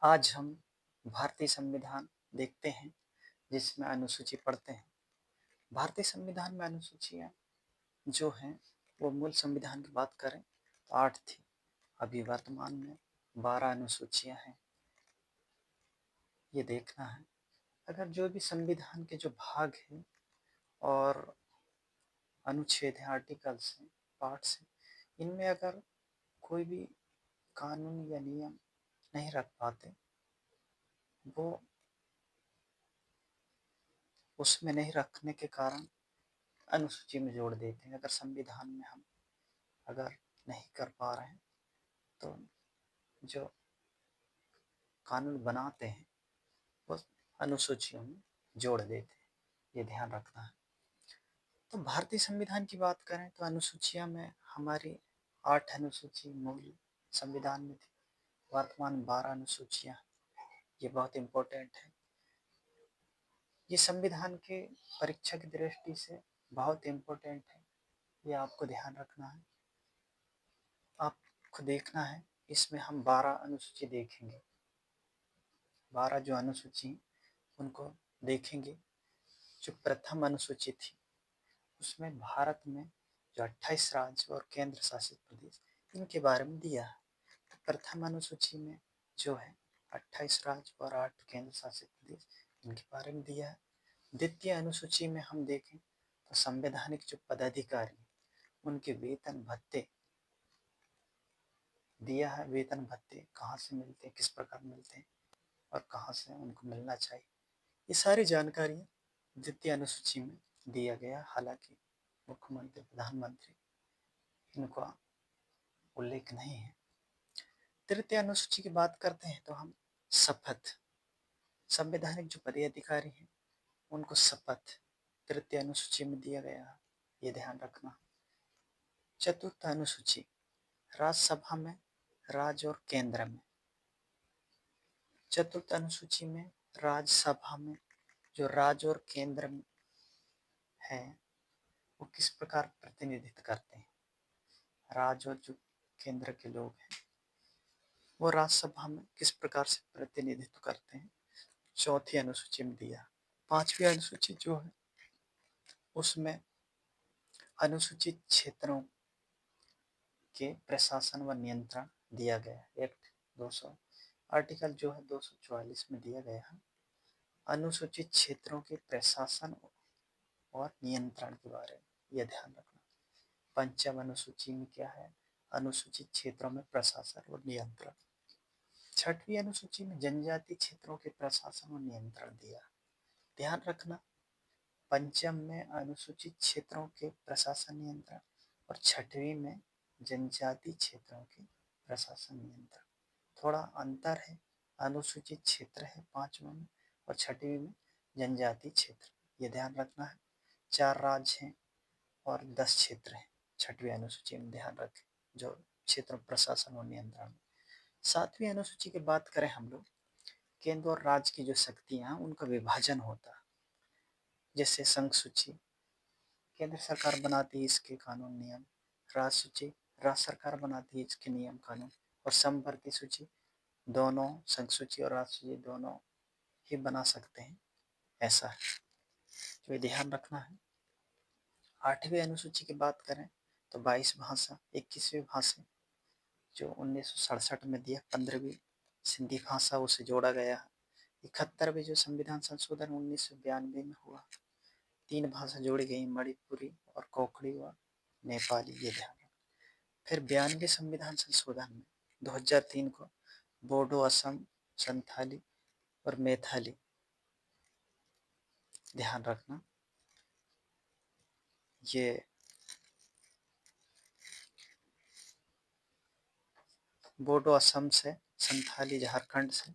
आज हम भारतीय संविधान देखते हैं जिसमें अनुसूची पढ़ते हैं। भारतीय संविधान में अनुसूचियाँ जो हैं वो मूल संविधान की बात करें तो 8 थी। अभी वर्तमान में 12 अनुसूचियाँ हैं। ये देखना है अगर जो भी संविधान के जो भाग हैं और अनुच्छेद हैं, आर्टिकल्स हैं, पार्ट्स हैं, इनमें अगर कोई भी कानून या नियम नहीं रख पाते, वो उसमें नहीं रखने के कारण अनुसूची में जोड़ देते हैं। अगर संविधान में हम अगर नहीं कर पा रहे हैं तो जो कानून बनाते हैं वो अनुसूचियों में जोड़ देते हैं। ये ध्यान रखना है। तो भारतीय संविधान की बात करें तो अनुसूचियां में हमारी 8 अनुसूची मूल संविधान में थी। वर्तमान 12 अनुसूचियां, ये बहुत इम्पोर्टेंट है। ये संविधान के परीक्षा की दृष्टि से बहुत इम्पोर्टेंट है। ये आपको ध्यान रखना है। आपको देखना है इसमें हम 12 अनुसूची देखेंगे। 12 जो अनुसूची उनको देखेंगे। जो प्रथम अनुसूची थी उसमें भारत में जो 28 राज्य और केंद्र शासित प्रदेश इनके बारे में दिया है। तो प्रथम अनुसूची में जो है 28 राज्य और 8 केंद्र शासित प्रदेश इनके बारे में दिया है। द्वितीय अनुसूची में हम देखें तो संवैधानिक जो पदाधिकारी उनके वेतन भत्ते दिया है। वेतन भत्ते कहाँ से मिलते हैं, किस प्रकार मिलते हैं और कहाँ से उनको मिलना चाहिए, ये सारी जानकारी द्वितीय अनुसूची में दिया गया। हालांकि मुख्यमंत्री, प्रधानमंत्री इनका उल्लेख नहीं है। तृतीय अनुसूची की बात करते हैं तो हम शपथ, संवैधानिक जो पदाधिकारी हैं उनको शपथ तृतीय अनुसूची में दिया गया है। ये ध्यान रखना। चतुर्थ अनुसूची राज्यसभा में, राज्य और केंद्र में। चतुर्थ अनुसूची में राज्यसभा में जो राज्य और केंद्र में है वो किस प्रकार प्रतिनिधित्व करते हैं। राज्य और जो केंद्र के लोग हैं वो राज्यसभा में किस प्रकार से प्रतिनिधित्व करते हैं, चौथी अनुसूची में दिया। पांचवी अनुसूची जो है उसमें अनुसूचित क्षेत्रों के प्रशासन व नियंत्रण दिया गया है। एक्ट 200 आर्टिकल जो है 244 में दिया गया है। अनुसूचित क्षेत्रों के प्रशासन और नियंत्रण के बारे में यह ध्यान रखना। पंचम अनुसूची में क्या है, अनुसूचित क्षेत्रों में प्रशासन और नियंत्रण। छठवीं अनुसूची में जनजाति क्षेत्रों के प्रशासन और नियंत्रण दिया। ध्यान रखना, पंचम में अनुसूचित क्षेत्रों के प्रशासन नियंत्रण और छठवीं में जनजाति क्षेत्रों के प्रशासन नियंत्रण। थोड़ा अंतर है, अनुसूचित क्षेत्र है पांचवें में और छठवीं में जनजाति क्षेत्र। ये ध्यान रखना है। 4 राज्य हैं और 10 क्षेत्र हैं छठवीं अनुसूची में, ध्यान रखें, जो क्षेत्र प्रशासन और नियंत्रण। सातवीं अनुसूची की बात करें हम लोग, केंद्र और राज्य की जो शक्तियां उनका विभाजन होता है। जैसे संघ सूची केंद्र सरकार बनाती है इसके कानून नियम, राज्य सूची राज्य सरकार बनाती है इसके नियम कानून, और समवर्ती सूची दोनों संघ सूची और राज्य सूची दोनों ही बना सकते हैं। ऐसा है, तो ये ध्यान रखना है। आठवीं अनुसूची की बात करें तो 22 भाषा, 21वीं भाषा जो 1967 में दिया, 15वीं सिंधी भाषा उसे जोड़ा गया है। 71वें जो संविधान संशोधन 1992 में हुआ, 3 भाषा जोड़ी गई, मणिपुरी और कोंकणी व नेपाली। ये ध्यान रखना। फिर 92 संविधान संशोधन में 2003 को बोडो, असम, संथाली और मैथिली, ध्यान रखना। ये बोडो असम से, संथाली झारखंड से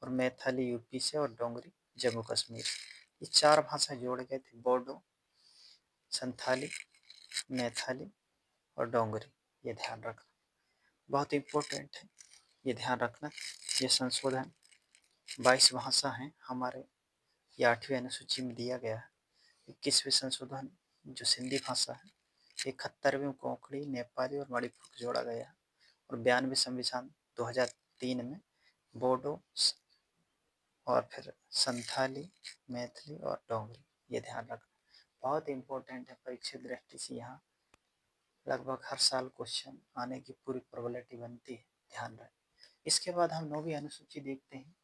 और मैथिली यूपी से और डोगरी जम्मू कश्मीर से। ये 4 भाषा जोड़े गए थे, बोडो, संथाली, मैथिली और डोगरी। ये ध्यान रखना, बहुत इम्पोर्टेंट है, ये ध्यान रखना। ये संशोधन 22 भाषा हैं हमारे, ये 8वीं अनुसूची में दिया गया है। 21वें संशोधन जो सिंधी भाषा है, 71वें कोंकणी, नेपाली और मणिपुर को जोड़ा गया है। और 92वें संविधान 2003 में बोडो और फिर संथाली, मैथिली और डोगरी, ये ध्यान रखना बहुत इम्पोर्टेंट है। परीक्षा दृष्टि से यहाँ लगभग हर साल क्वेश्चन आने की पूरी प्रोबेबिलिटी बनती है, ध्यान रहे। इसके बाद हम 9वीं अनुसूची देखते हैं।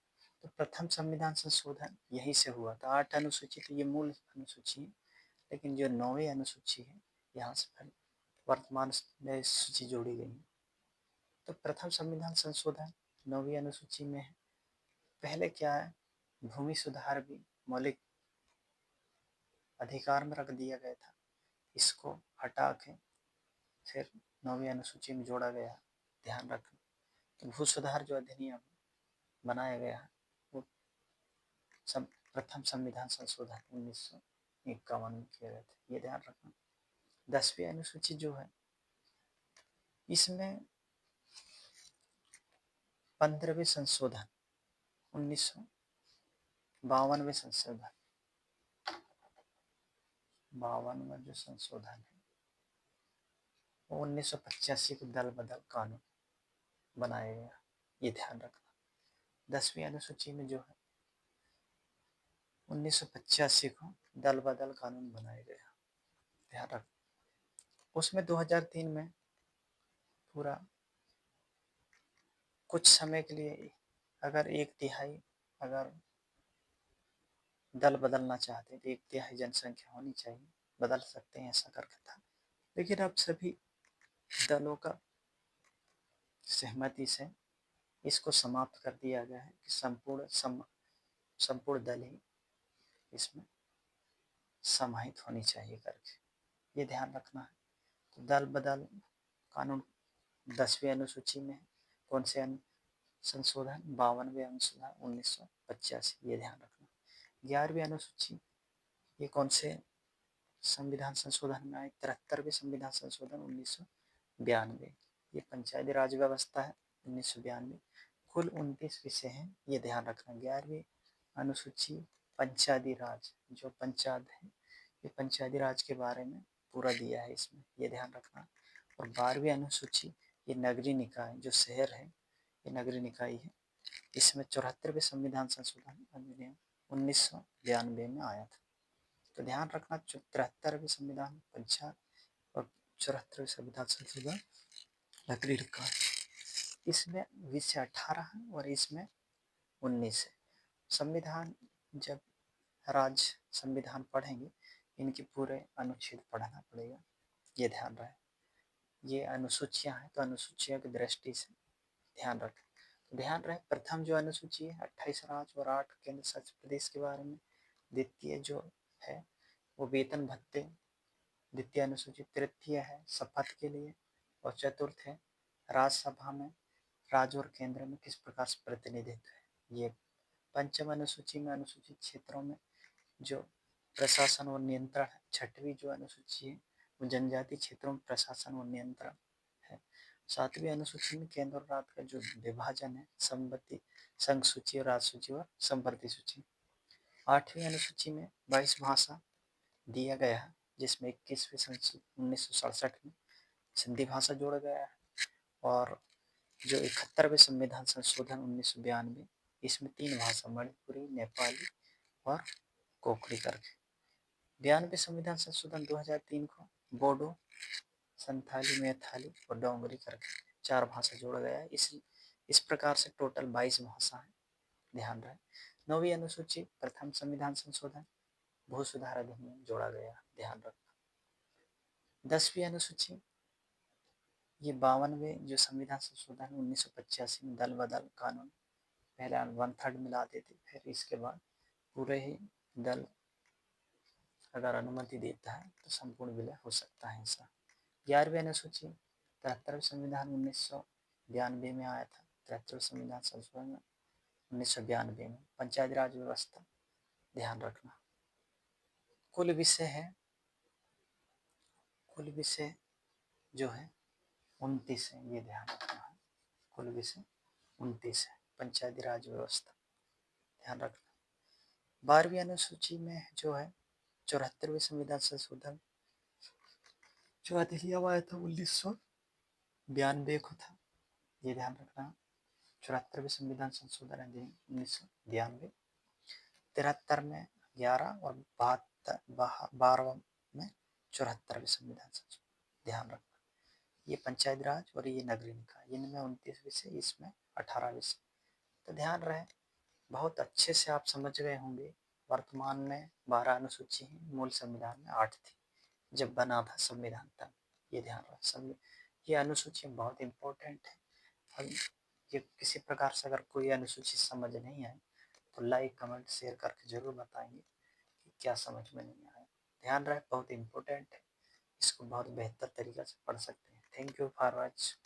तो प्रथम संविधान संशोधन यहीं से हुआ था। 8 अनुसूची तो ये मूल अनुसूची है, लेकिन जो 9वीं अनुसूची है यहाँ से फिर वर्तमान में सूची जोड़ी गई है। तो प्रथम संविधान संशोधन 9वीं अनुसूची में है। पहले क्या है, भूमि सुधार भी मौलिक अधिकार में रख दिया गया था, इसको हटा के फिर 9वीं अनुसूची में जोड़ा गया, ध्यान रखना। तो भू सुधार जो अधिनियम बनाया गया है वो सब प्रथम संविधान संशोधन 1951 में किए गए थे, ये ध्यान रखना। 10वीं अनुसूची जो है इसमें 15वें संशोधन 1952 संशोधन 52 जो संशोधन है वो 1985 को दल बदल कानून बनाया गया, ये ध्यान रखना। 10वीं अनुसूची में जो है 1985 को दल बदल कानून बनाया गया, ध्यान रखना। उसमें 2003 में पूरा कुछ समय के लिए अगर 1/3 अगर दल बदलना चाहते हैं तो 1/3 जनसंख्या होनी चाहिए, बदल सकते हैं, ऐसा करके था। लेकिन अब सभी दलों का सहमति से इसको समाप्त कर दिया गया है कि संपूर्ण दल ही इसमें समाहित होनी चाहिए करके, ये ध्यान रखना है। तो दल बदल कानून 10वीं अनुसूची में कौन से संशोधन, 52वें अनुशोधन 1985, ये ध्यान रखना। 11वीं अनुसूची ये कौन से संविधान संशोधन में आए, 73वें संविधान संशोधन 1992, ये पंचायती राज व्यवस्था है 1992। कुल 29 विषय हैं, ये ध्यान रखना। 11वीं अनुसूची पंचायती राज, जो पंचायत है ये पंचायती राज के बारे में पूरा दिया है इसमें, ये ध्यान रखना। और 12वीं अनुसूची ये नगरीय निकाय, जो शहर है ये नगरीय निकाय है, इसमें 74वें संविधान संशोधन अधिनियम 1992 में आया था। तो ध्यान रखना 73वें संविधान पंचायत और 74वें संविधान संशोधन नगरीय निकाय, इसमें विषय 18 है और इसमें 19 है। संविधान जब राज्य संविधान पढ़ेंगे इनके पूरे अनुच्छेद पढ़ना पड़ेगा, ये ध्यान रहे। ये अनुसूचियां हैं तो अनुसूचियों की दृष्टि से ध्यान रखें। तो ध्यान रहे प्रथम जो अनुसूची है 28 राज्य और 8 केंद्र शासित प्रदेश के बारे में। द्वितीय जो है वो वेतन भत्ते, द्वितीय अनुसूची। तृतीय है शपथ के लिए और चतुर्थ है राज्यसभा में राज्य और केंद्र में किस प्रकार से प्रतिनिधित्व है, ये। पंचम अनुसूची में अनुसूचित क्षेत्रों में जो प्रशासन और नियंत्रण है। 6वीं जो अनुसूची है वो जनजातीय क्षेत्रों में प्रशासन और नियंत्रण है। 7वीं अनुसूची में केंद्र और राज्य का जो विभाजन है, संबंधी संघ सूची और राज्य सूची और संवर्ती सूची। 8वीं अनुसूची में 22 भाषा दिया गया है, जिसमें 21वीं संशोधन 1967 में सिंधी भाषा जोड़ा गया है। और जो 71वें संविधान संशोधन 1992, इसमें 3 भाषा मणिपुरी, नेपाली और कोकड़ी करके। 92वें संविधान संशोधन 2003 को बोडो, संथाली, मैथिली और डोगरी करके 4 भाषा जोड़ा गया है। इस प्रकार से टोटल 22 भाषा है, ध्यान रहे। 9वीं अनुसूची प्रथम संविधान संशोधन भू सुधार अधिनियम जोड़ा गया, ध्यान रखना। 10वीं अनुसूची ये 52वें जो संविधान संशोधन 1985 में दल बदल कानून, पहले 1/3 मिला देते, फिर इसके बाद पूरे ही दल अगर अनुमति देता है तो संपूर्ण विलय हो सकता है ऐसा। 11वीं अनुसूची 73वें संविधान 1992 में आया था। 73वें संविधान संशोधन 1992 में पंचायती राज व्यवस्था, ध्यान रखना। कुल विषय जो है 29 है, ये ध्यान रखना है। कुल विषय 29 है, पंचायती राज व्यवस्था, ध्यान रखना। 12वीं अनुसूची में जो है 74वें संविधान संशोधन जो अधिनियम आया था 1992 को था, ये ध्यान रखना। 74वें संविधान संशोधन अधिनियम 1992, 73 में 11 और 12 में 74वें संविधान संशोधन। ध्यान रखना, ये पंचायत राज और ये नगरीय निकाय, इनमें 29 विषय, इसमें 18 विषय। तो ध्यान रहे, बहुत अच्छे से आप समझ गए होंगे। वर्तमान में 12 अनुसूची हैं, मूल संविधान में 8 थी जब बना था संविधान तब। ये ध्यान रहे, ये अनुसूची बहुत इंपॉर्टेंट है। ये किसी प्रकार से अगर कोई अनुसूची समझ नहीं आए तो लाइक कमेंट शेयर करके जरूर बताएंगे कि क्या समझ में नहीं आया। ध्यान रहे, बहुत इंपॉर्टेंट है, इसको बहुत बेहतर तरीका से पढ़ सकते हैं। Thank you for watch.